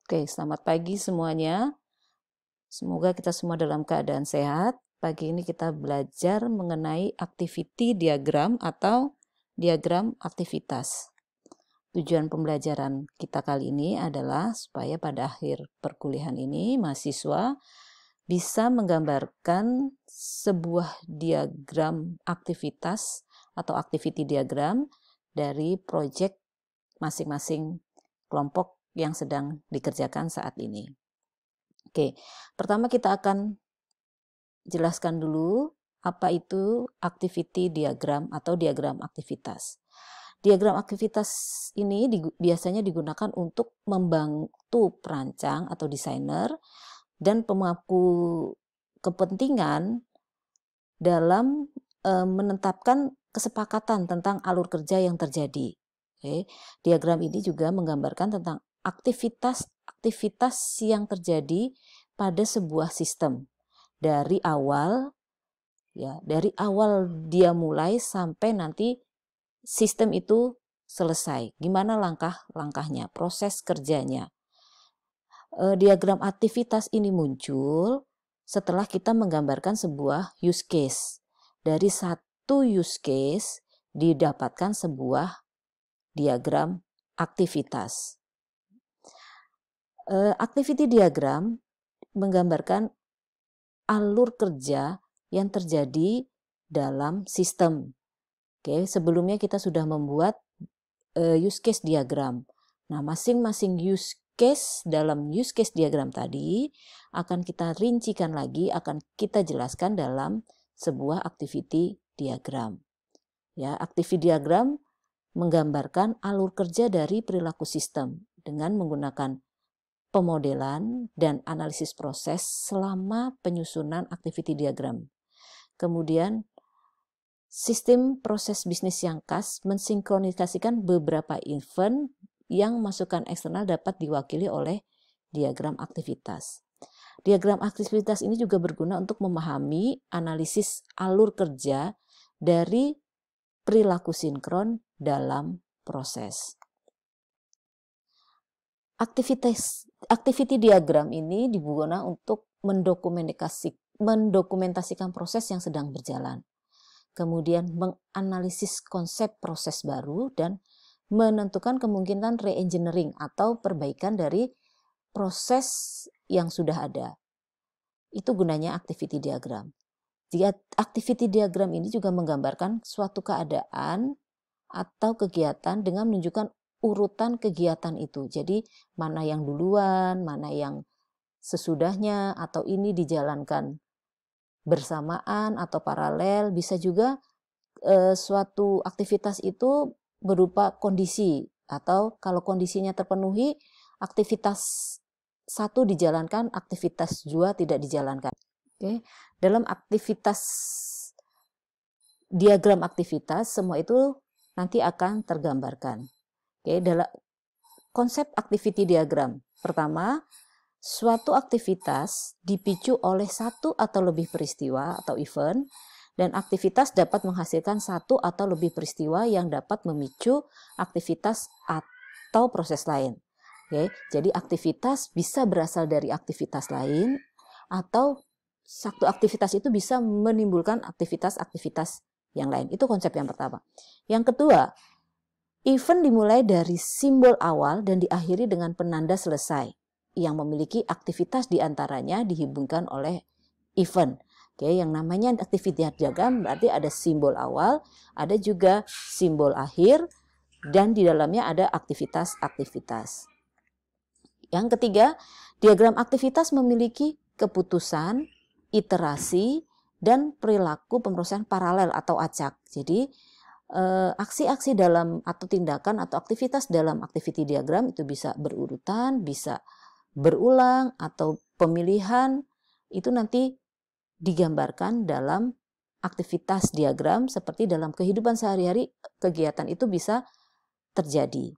Oke, selamat pagi semuanya. Semoga kita semua dalam keadaan sehat. Pagi ini kita belajar mengenai activity diagram atau diagram aktivitas. Tujuan pembelajaran kita kali ini adalah supaya pada akhir perkuliahan ini mahasiswa bisa menggambarkan sebuah diagram aktivitas atau activity diagram dari proyek masing-masing kelompok yang sedang dikerjakan saat ini. Oke, pertama kita akan jelaskan dulu apa itu activity diagram atau diagram aktivitas. Diagram aktivitas ini biasanya digunakan untuk membantu perancang atau desainer dan pemangku kepentingan dalam menetapkan kesepakatan tentang alur kerja yang terjadi. Oke, diagram ini juga menggambarkan tentang aktivitas yang terjadi pada sebuah sistem dari awal dia mulai sampai nanti sistem itu selesai. Gimana langkah-langkahnya, proses kerjanya. Diagram aktivitas ini muncul setelah kita menggambarkan sebuah use case. Dari satu use case didapatkan sebuah diagram aktivitas. Activity diagram menggambarkan alur kerja yang terjadi dalam sistem. Oke, sebelumnya kita sudah membuat use case diagram. Nah, masing-masing use case dalam use case diagram tadi akan kita rincikan lagi, akan kita jelaskan dalam sebuah activity diagram. Ya, activity diagram menggambarkan alur kerja dari perilaku sistem dengan menggunakan pemodelan dan analisis proses selama penyusunan activity diagram. Kemudian, sistem proses bisnis yang khas mensinkronisasikan beberapa event yang masukan eksternal dapat diwakili oleh diagram aktivitas. Diagram aktivitas ini juga berguna untuk memahami analisis alur kerja dari perilaku sinkron dalam proses. Activity diagram ini digunakan untuk mendokumentasikan proses yang sedang berjalan. Kemudian menganalisis konsep proses baru dan menentukan kemungkinan re-engineering atau perbaikan dari proses yang sudah ada. Itu gunanya activity diagram. Activity diagram ini juga menggambarkan suatu keadaan atau kegiatan dengan menunjukkan urutan kegiatan itu. Jadi mana yang duluan, mana yang sesudahnya, atau ini dijalankan bersamaan atau paralel. Bisa juga suatu aktivitas itu berupa kondisi, atau kalau kondisinya terpenuhi, aktivitas satu dijalankan, aktivitas dua tidak dijalankan. Oke. Dalam aktivitas diagram aktivitas, semua itu nanti akan tergambarkan. Oke, dalam konsep activity diagram. Pertama, suatu aktivitas dipicu oleh satu atau lebih peristiwa atau event, dan aktivitas dapat menghasilkan satu atau lebih peristiwa yang dapat memicu aktivitas atau proses lain. Oke, jadi aktivitas bisa berasal dari aktivitas lain, atau satu aktivitas itu bisa menimbulkan aktivitas-aktivitas yang lain. Itu konsep yang pertama. Yang kedua, event dimulai dari simbol awal dan diakhiri dengan penanda selesai yang memiliki aktivitas diantaranya dihubungkan oleh event. Oke, yang namanya activity diagram berarti ada simbol awal, ada juga simbol akhir, dan di dalamnya ada aktivitas-aktivitas. Yang ketiga, diagram aktivitas memiliki keputusan, iterasi, dan perilaku pemrosesan paralel atau acak. Jadi, aksi-aksi dalam atau tindakan atau aktivitas dalam activity diagram itu bisa berurutan, bisa berulang, atau pemilihan itu nanti digambarkan dalam aktivitas diagram seperti dalam kehidupan sehari-hari kegiatan itu bisa terjadi.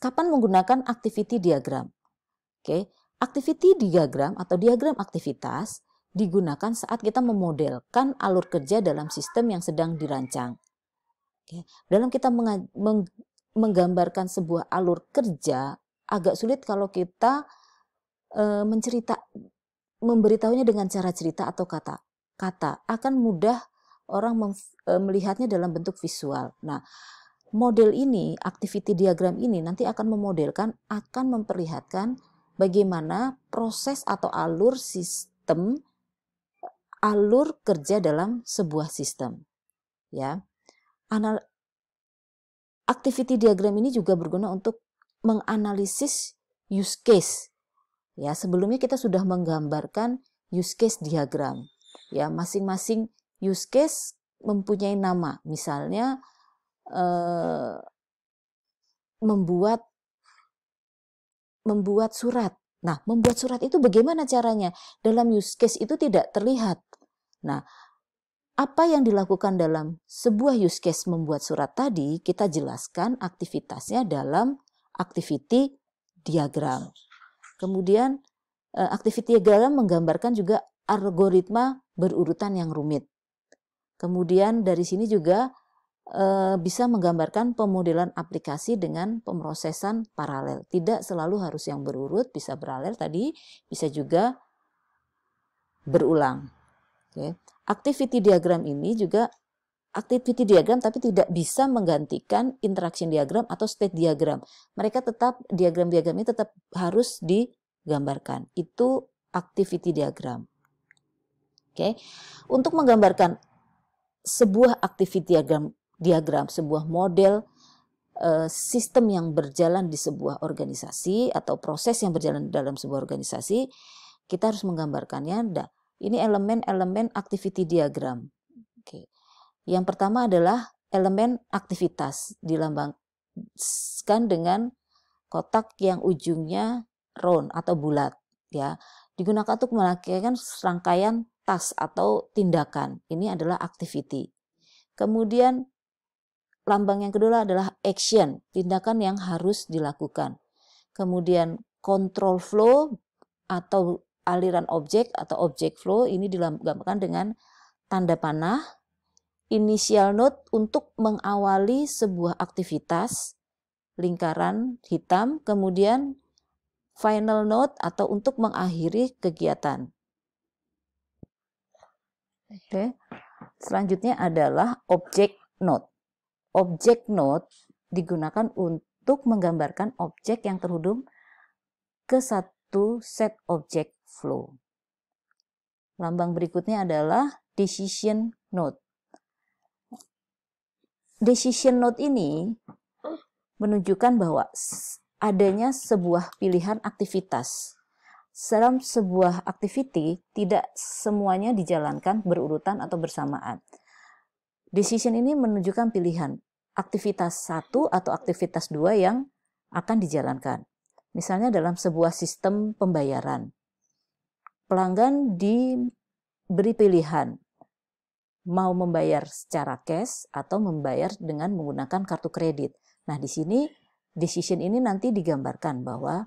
Kapan menggunakan activity diagram? Oke, activity diagram atau diagram aktivitas digunakan saat kita memodelkan alur kerja dalam sistem yang sedang dirancang. Oke. Dalam kita menggambarkan sebuah alur kerja agak sulit kalau kita memberitahunya dengan cara cerita atau kata. Akan mudah orang melihatnya dalam bentuk visual. Nah, model ini, activity diagram ini nanti akan memodelkan, akan memperlihatkan bagaimana proses atau alur kerja dalam sebuah sistem. Ya, activity diagram ini juga berguna untuk menganalisis use case. Ya, sebelumnya kita sudah menggambarkan use case diagram. Ya, masing-masing use case mempunyai nama. Misalnya membuat surat. Nah, membuat surat itu bagaimana caranya? Dalam use case itu tidak terlihat. Nah, apa yang dilakukan dalam sebuah use case membuat surat tadi, kita jelaskan aktivitasnya dalam activity diagram. Kemudian, activity diagram menggambarkan juga algoritma berurutan yang rumit. Kemudian dari sini juga bisa menggambarkan pemodelan aplikasi dengan pemrosesan paralel. Tidak selalu harus yang berurut, bisa paralel tadi, bisa juga berulang. Okay. Activity diagram ini juga activity diagram tapi tidak bisa menggantikan interaction diagram atau state diagram. Mereka tetap, diagram-diagram ini tetap harus digambarkan. Itu activity diagram. Oke. Untuk menggambarkan sebuah activity diagram, sebuah model sistem yang berjalan di sebuah organisasi atau proses yang berjalan dalam sebuah organisasi, kita harus menggambarkannya. Ini elemen-elemen activity diagram. Oke. Yang pertama adalah elemen aktivitas, dilambangkan dengan kotak yang ujungnya round atau bulat. Ya, digunakan untuk melakukan serangkaian task atau tindakan. Ini adalah activity. Kemudian lambang yang kedua adalah action, tindakan yang harus dilakukan. Kemudian control flow atau aliran objek atau object flow, ini digambarkan dengan tanda panah. Initial node untuk mengawali sebuah aktivitas, lingkaran hitam. Kemudian final node atau untuk mengakhiri kegiatan. Oke. Selanjutnya adalah object node. Object node digunakan untuk menggambarkan objek yang terhubung ke satu set object flow. Lambang berikutnya adalah decision node. Decision node ini menunjukkan bahwa adanya sebuah pilihan aktivitas. Dalam sebuah activity, tidak semuanya dijalankan berurutan atau bersamaan. Decision ini menunjukkan pilihan aktivitas 1 atau aktivitas 2 yang akan dijalankan. Misalnya dalam sebuah sistem pembayaran, pelanggan diberi pilihan mau membayar secara cash atau membayar dengan menggunakan kartu kredit. Nah, di sini decision ini nanti digambarkan bahwa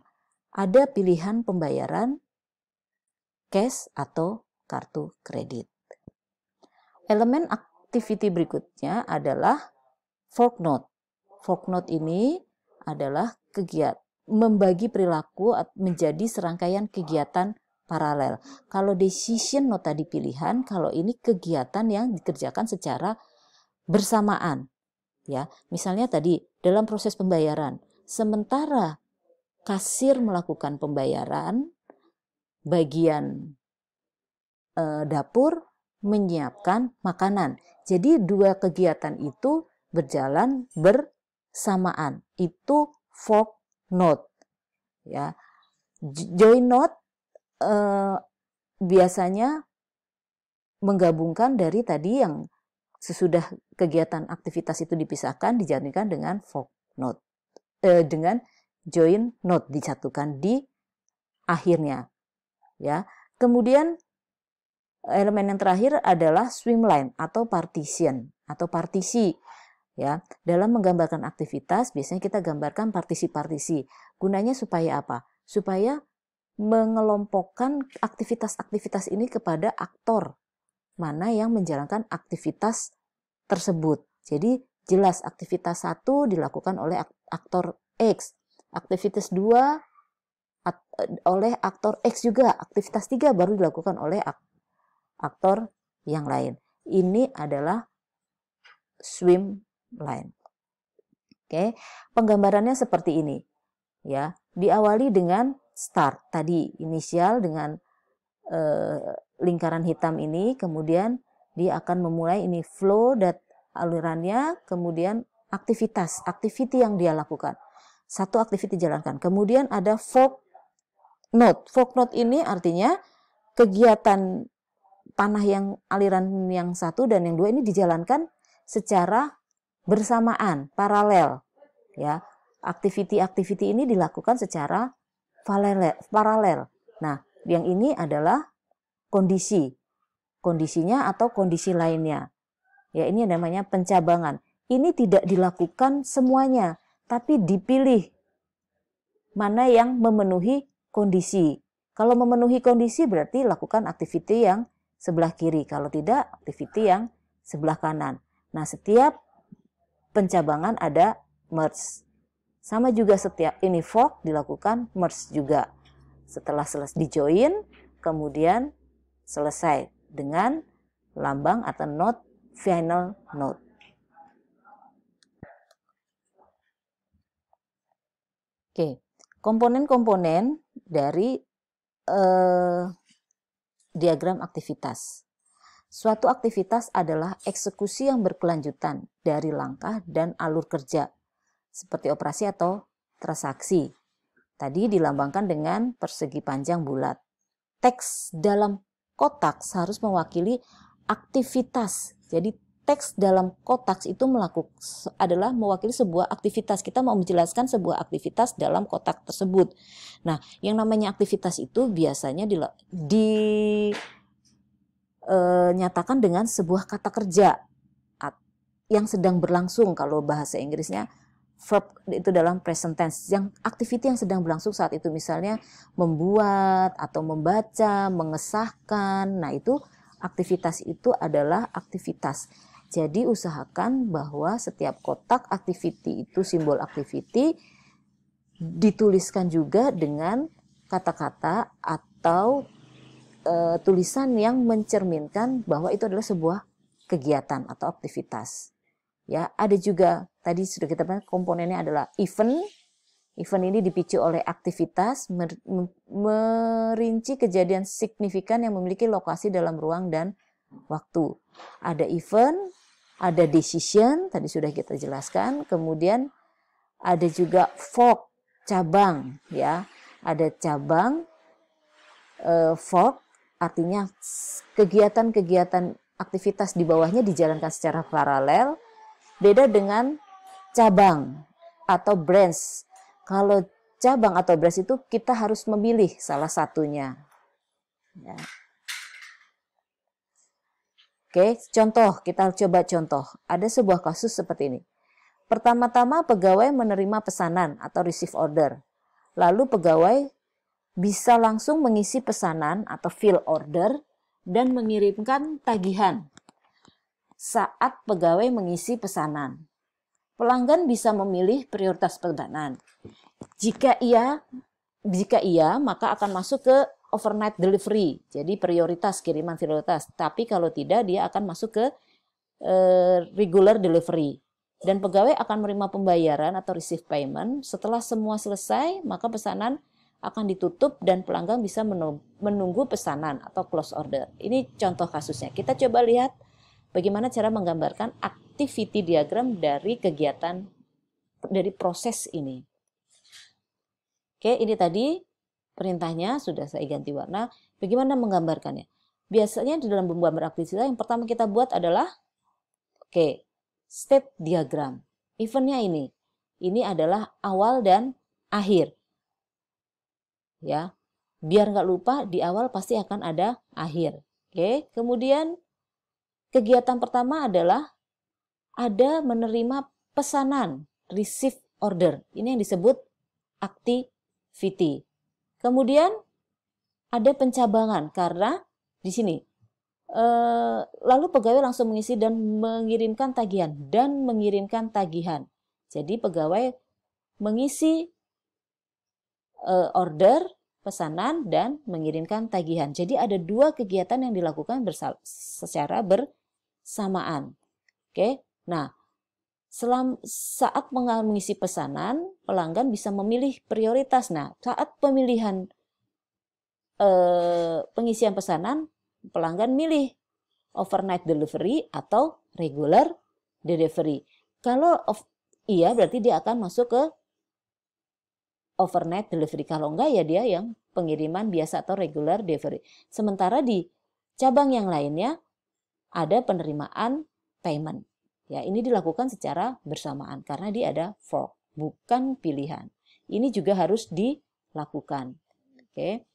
ada pilihan pembayaran cash atau kartu kredit. Elemen activity berikutnya adalah fork node. Fork node ini adalah kegiatan membagi perilaku menjadi serangkaian kegiatan paralel. Kalau decision node tadi pilihan, kalau ini kegiatan yang dikerjakan secara bersamaan. Ya, misalnya tadi dalam proses pembayaran, sementara kasir melakukan pembayaran, bagian dapur menyiapkan makanan. Jadi dua kegiatan itu berjalan bersamaan. Itu fork node. Ya, join node biasanya menggabungkan dari tadi yang sesudah kegiatan aktivitas itu dipisahkan dijadikan dengan fork node. Dengan join node disatukan di akhirnya. Ya. Kemudian elemen yang terakhir adalah swimline atau partition atau partisi. Ya, dalam menggambarkan aktivitas biasanya kita gambarkan partisi-partisi. Gunanya supaya apa? Supaya mengelompokkan aktivitas-aktivitas ini kepada aktor mana yang menjalankan aktivitas tersebut. Jadi jelas aktivitas 1 dilakukan oleh aktor X, aktivitas 2 oleh aktor X juga, aktivitas 3 baru dilakukan oleh aktor yang lain. Ini adalah swim line. Oke, penggambarannya seperti ini. Ya, diawali dengan start tadi, inisial dengan lingkaran hitam ini, kemudian dia akan memulai ini flow dan alirannya, kemudian activity yang dia lakukan. Satu activity jalankan. Kemudian ada fork node. Fork node ini artinya kegiatan panah yang aliran yang 1 dan yang 2 ini dijalankan secara bersamaan, paralel. Ya, aktiviti ini dilakukan secara paralel. Nah, yang ini adalah kondisinya atau kondisi lainnya. Ya, ini namanya pencabangan. Ini tidak dilakukan semuanya, tapi dipilih mana yang memenuhi kondisi. Kalau memenuhi kondisi berarti lakukan aktiviti yang sebelah kiri. Kalau tidak, aktiviti yang sebelah kanan. Nah, setiap pencabangan ada merge. Sama juga setiap ini fork dilakukan merge juga. Setelah selesai di-join, kemudian selesai dengan lambang atau node final node. Oke, komponen-komponen dari diagram aktivitas. Suatu aktivitas adalah eksekusi yang berkelanjutan dari langkah dan alur kerja, seperti operasi atau transaksi. Tadi dilambangkan dengan persegi panjang bulat. Teks dalam kotak harus mewakili aktivitas. Jadi teks dalam kotak itu adalah mewakili sebuah aktivitas. Kita mau menjelaskan sebuah aktivitas dalam kotak tersebut. Nah, yang namanya aktivitas itu biasanya dinyatakan dengan sebuah kata kerja yang sedang berlangsung. Kalau bahasa Inggrisnya verb itu dalam present tense, yang activity yang sedang berlangsung saat itu, misalnya membuat atau membaca, mengesahkan. Nah, itu aktivitas itu adalah aktivitas. Jadi usahakan bahwa setiap kotak activity itu, simbol activity dituliskan juga dengan kata-kata atau tulisan yang mencerminkan bahwa itu adalah sebuah kegiatan atau aktivitas. Ya, ada juga tadi sudah kita bahas komponennya adalah event. Event ini dipicu oleh aktivitas, merinci kejadian signifikan yang memiliki lokasi dalam ruang dan waktu. Ada event, ada decision, tadi sudah kita jelaskan. Kemudian ada juga fork, cabang, ya. Ada cabang, fork, artinya kegiatan-kegiatan aktivitas di bawahnya dijalankan secara paralel. Beda dengan cabang atau branch. Kalau cabang atau branch itu kita harus memilih salah satunya. Ya. Oke, contoh, kita coba contoh. Ada sebuah kasus seperti ini. Pertama-tama pegawai menerima pesanan atau receive order. Lalu pegawai bisa langsung mengisi pesanan atau fill order dan mengirimkan tagihan. Saat pegawai mengisi pesanan, pelanggan bisa memilih prioritas pesanan. Jika iya, maka akan masuk ke overnight delivery. Jadi kiriman prioritas. Tapi kalau tidak, dia akan masuk ke regular delivery. Dan pegawai akan menerima pembayaran atau receive payment. Setelah semua selesai, maka pesanan akan ditutup dan pelanggan bisa menunggu pesanan atau close order. Ini contoh kasusnya. Kita coba lihat bagaimana cara menggambarkan activity diagram dari kegiatan, dari proses ini. Oke, ini tadi perintahnya sudah saya ganti warna. Bagaimana menggambarkannya? Biasanya di dalam menggambar aktivitas yang pertama kita buat adalah state diagram. Eventnya ini. Ini adalah awal dan akhir. Ya, biar nggak lupa di awal pasti akan ada akhir. Oke, kemudian kegiatan pertama adalah ada menerima pesanan, receive order. Ini yang disebut activity. Kemudian ada pencabangan karena di sini Lalu pegawai langsung mengisi dan mengirimkan tagihan Jadi pegawai mengisi order pesanan dan mengirimkan tagihan. Jadi ada dua kegiatan yang dilakukan secara bersamaan. Oke. Nah, saat mengisi pesanan, pelanggan bisa memilih prioritas. Nah, saat pemilihan pengisian pesanan, pelanggan milih overnight delivery atau regular delivery. Kalau iya, berarti dia akan masuk ke overnight delivery. Kalau enggak, ya dia yang pengiriman biasa atau regular delivery. Sementara di cabang yang lainnya ada penerimaan payment. Ya, ini dilakukan secara bersamaan karena dia ada fork, bukan pilihan. Ini juga harus dilakukan. Oke.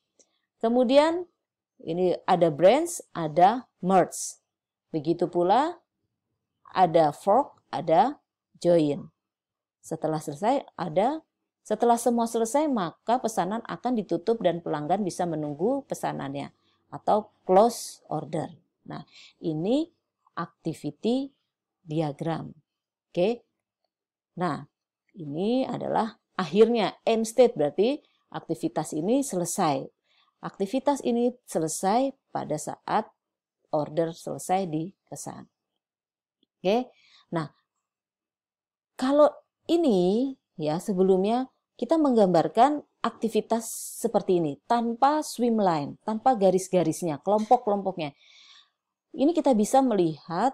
Kemudian ini ada branch, ada merge. Begitu pula ada fork, ada join. Setelah semua selesai, maka pesanan akan ditutup dan pelanggan bisa menunggu pesanannya atau close order. Nah, ini activity diagram. Oke. Nah, ini adalah akhirnya end state, berarti aktivitas ini selesai. Aktivitas ini selesai pada saat order selesai dipesan. Oke. Nah, kalau ini ya sebelumnya kita menggambarkan aktivitas seperti ini tanpa swim line, tanpa garis-garisnya, kelompok-kelompoknya. Ini kita bisa melihat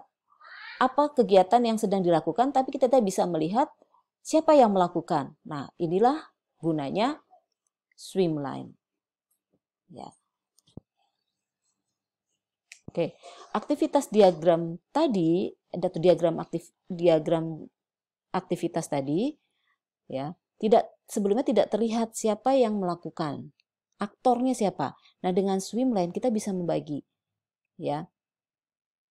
apa kegiatan yang sedang dilakukan, tapi kita tidak bisa melihat siapa yang melakukan. Nah, inilah gunanya swim line. Ya. Oke, aktivitas diagram tadi, atau diagram aktivitas tadi, ya, sebelumnya tidak terlihat siapa yang melakukan, aktornya siapa. Nah, dengan swim line kita bisa membagi, ya,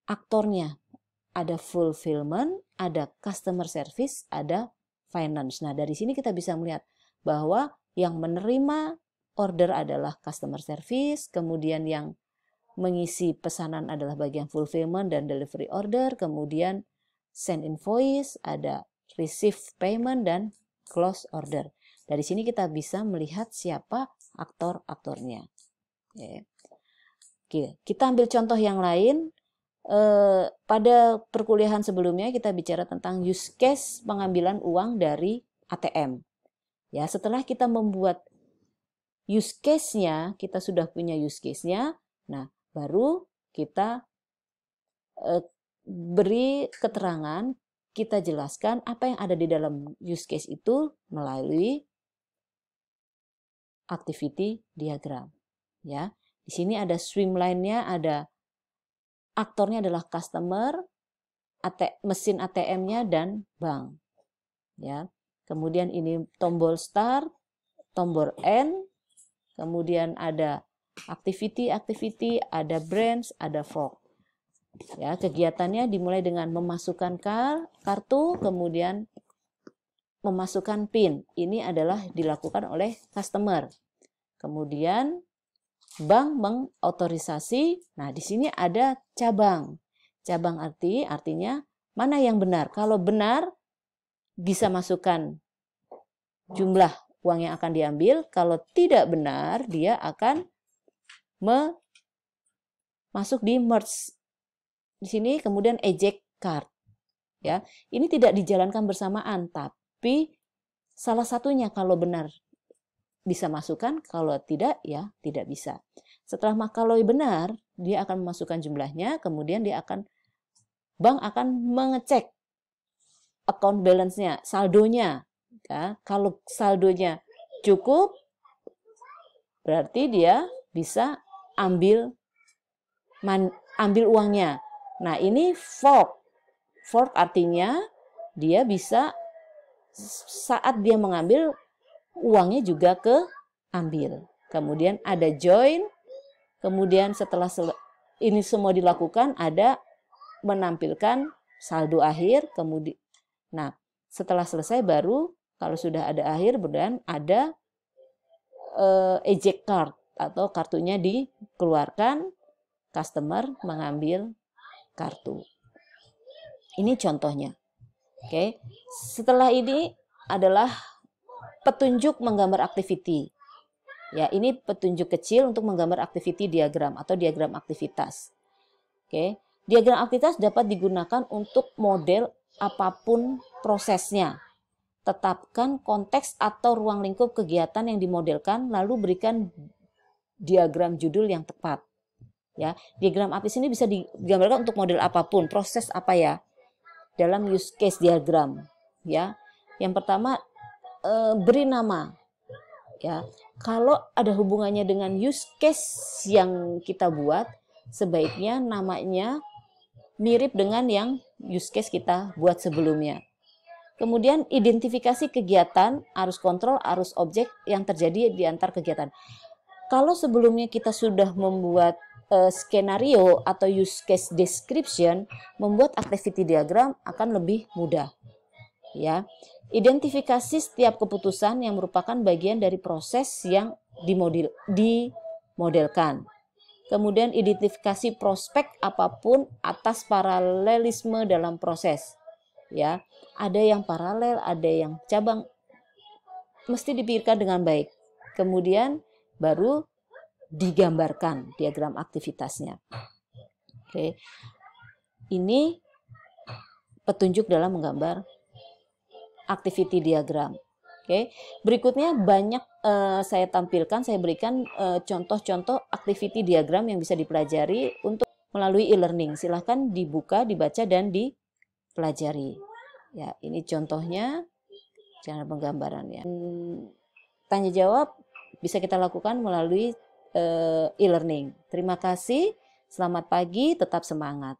aktornya ada fulfillment, ada customer service, ada finance. Nah, dari sini kita bisa melihat bahwa yang menerima order adalah customer service, kemudian yang mengisi pesanan adalah bagian fulfillment dan delivery order, kemudian send invoice, ada receive payment, dan close order. Dari sini kita bisa melihat siapa aktor-aktornya. Oke, kita ambil contoh yang lain. Pada perkuliahan sebelumnya kita bicara tentang use case pengambilan uang dari ATM. Ya, setelah kita membuat use case-nya, kita sudah punya use case-nya. Nah, baru kita beri keterangan, kita jelaskan apa yang ada di dalam use case itu melalui activity diagram. Ya, di sini ada swim line-nya, ada aktornya adalah customer, mesin ATM-nya, dan bank. Ya, kemudian ini tombol start, tombol end, kemudian ada activity, ada branch, ada fork. Ya, kegiatannya dimulai dengan memasukkan kartu, kemudian memasukkan PIN. Ini adalah dilakukan oleh customer. Kemudian bank mengotorisasi. Nah, di sini ada cabang. Cabang artinya mana yang benar. Kalau benar bisa masukkan jumlah uang yang akan diambil. Kalau tidak benar, dia akan masuk di merge. Di sini kemudian eject card. Ya, ini tidak dijalankan bersamaan, tapi salah satunya kalau benar bisa masukkan, kalau tidak ya tidak bisa. Setelah kalau benar, dia akan memasukkan jumlahnya, kemudian bank akan mengecek account balance-nya, saldonya. Ya, kalau saldonya cukup, berarti dia bisa ambil uangnya. Nah, ini fork. Fork artinya dia bisa saat dia mengambil, uangnya juga keambil. Kemudian ada join. Kemudian setelah ini semua dilakukan, ada menampilkan saldo akhir. Kemudian, nah, setelah selesai baru kalau sudah ada akhir, kemudian ada eject card atau kartunya dikeluarkan. customer mengambil kartu. Ini contohnya. Oke. Setelah ini adalah petunjuk menggambar activity. Ya, ini petunjuk kecil untuk menggambar activity diagram atau diagram aktivitas. Oke. Diagram aktivitas dapat digunakan untuk model apapun prosesnya. Tetapkan konteks atau ruang lingkup kegiatan yang dimodelkan, lalu berikan diagram judul yang tepat. Ya, diagram aktivitas ini bisa digambarkan untuk model apapun, proses apa ya? Dalam use case diagram, ya. Yang pertama, beri nama. Ya, kalau ada hubungannya dengan use case yang kita buat, sebaiknya namanya mirip dengan yang use case kita buat sebelumnya. Kemudian identifikasi kegiatan, arus kontrol, arus objek yang terjadi di antar kegiatan. Kalau sebelumnya kita sudah membuat skenario atau use case description, membuat activity diagram akan lebih mudah. Ya, identifikasi setiap keputusan yang merupakan bagian dari proses yang dimodelkan. Kemudian identifikasi prospek apapun atas paralelisme dalam proses. Ya, ada yang paralel, ada yang cabang, mesti dipikirkan dengan baik. Kemudian baru digambarkan diagram aktivitasnya. Oke. Ini petunjuk dalam menggambar activity diagram. Oke. Berikutnya banyak saya tampilkan, saya berikan contoh-contoh activity diagram yang bisa dipelajari untuk melalui e-learning. Silahkan dibuka, dibaca, dan dipelajari. Ya, ini contohnya cara penggambarannya. Tanya jawab bisa kita lakukan melalui e-learning. Terima kasih, selamat pagi, tetap semangat.